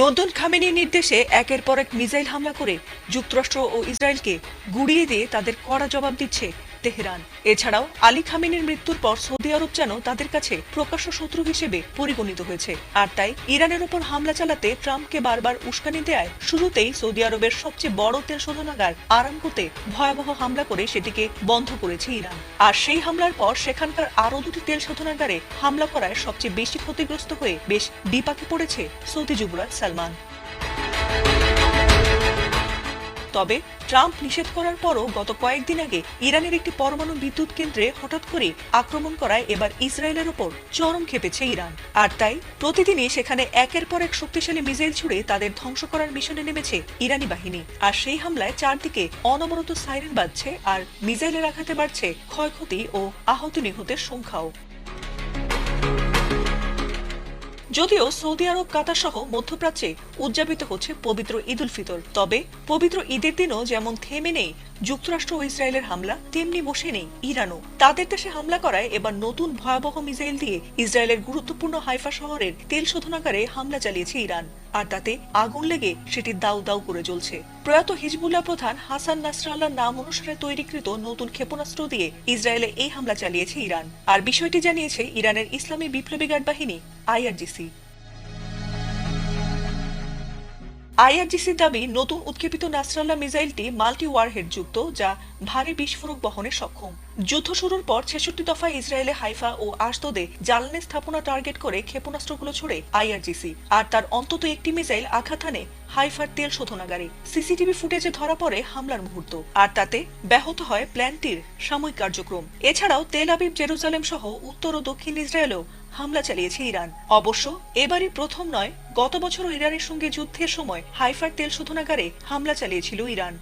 নতুন খামেনির নির্দেশে একের পর এক মিসাইল হামলা করে যুক্তরাষ্ট্র ও ইসরায়েলকে গুড়িয়ে দিয়ে তাদের কড়া জবাব দিচ্ছে তেহরান। এছাড়াও আলী খামেনির মৃত্যুর পর সৌদি আরব যেন তাদের কাছে প্রকাশ্য শত্রু হিসেবে পরিগণিত হয়েছে। আর তাই ইরানের উপর হামলা চালাতে ট্রাম্পকে বারবার উস্কানি দেয় শুরুতেই সৌদি আরবের সবচেয়ে বড় তেল শোধনাগার আরামকোতে ভয়াবহ হামলা করে সেটিকে বন্ধ করেছে ইরান। আর সেই হামলার পর সেখানকার আরো দুটি তেল শোধনাগারে হামলা করায় সবচেয়ে বেশি ক্ষতিগ্রস্ত হয়ে বেশ বিপাকে পড়েছে সৌদি যুবরাজ সালমান। তবে ট্রাম্প নিষেধ করার পরও গত কয়েকদিন আগে ইরানের একটি পরমাণু বিদ্যুৎ কেন্দ্রে হঠাৎ করে আক্রমণ করায় এবার ইসরায়েলের ওপর চরম ক্ষেপেছে ইরান। আর তাই প্রতিদিনই সেখানে একের পর এক শক্তিশালী মিসাইল ছুড়ে তাদের ধ্বংস করার মিশনে নেমেছে ইরানি বাহিনী। আর সেই হামলায় চারদিকে অনবরত সাইরেন বাজছে আর মিসাইলের আঘাতে বাড়ছে ক্ষয়ক্ষতি ও আহত নিহতের সংখ্যাও। যদিও সৌদি আরব, কাতার সহ মধ্যপ্রাচ্যে উদযাপিত হচ্ছে পবিত্র ঈদ উল ফিতর, তবে পবিত্র ঈদের দিনও যেমন থেমে নেই যুক্তরাষ্ট্র ও ইসরায়েলের হামলা, তেমনি বসে নেই ইরানও। তাদের দেশে হামলা করায় এবার নতুন ভয়াবহ মিসাইল দিয়ে ইসরায়েলের গুরুত্বপূর্ণ হাইফা শহরের তেল শোধনাগারে হামলা চালিয়েছে ইরান। আর তাতে আগুন লেগে সেটি দাউ দাউ করে জ্বলছে। প্রয়াত হিজবুল্লাহ প্রধান হাসান নাসরাল্লাহর নাম অনুসারে তৈরিকৃত নতুন ক্ষেপণাস্ত্র দিয়ে ইসরায়েলে এই হামলা চালিয়েছে ইরান। আর বিষয়টি জানিয়েছে ইরানের ইসলামী বিপ্লবী গার্ড বাহিনী আইআরজিসি। আইআরজিসির দাবি, নতুন উৎক্ষেপিত নাসরাল্লাহ মিসাইলটি মাল্টি ওয়ারহেড যুক্ত, যা ভারী বিস্ফোরক বহনে সক্ষম। যুদ্ধ শুরুর পর ৬৬ দফায় ইসরায়েলে হাইফা ও আশদোদে জ্বালানি স্থাপনা টার্গেট করে ক্ষেপণাস্ত্রগুলো ছড়ে আইআরজিসি। আর তার অন্তত একটি মিসাইল আঘাত হানে হাইফার তেল শোধনাগারে। সিসিটিভি ফুটেজে ধরা পড়ে হামলার মুহূর্ত, আর তাতে ব্যাহত হয় প্ল্যানটির সাময়িক কার্যক্রম। এছাড়াও তেল আবিব, জেরুজালেম সহ উত্তর ও দক্ষিণ ইসরায়েলেও হামলা চালিয়েছে ইরান। অবশ্য এবারই প্রথম নয়, গত বছরও ইরানের সঙ্গে যুদ্ধের সময় হাইফার তেল শোধনাগারে হামলা চালিয়েছিল ইরান।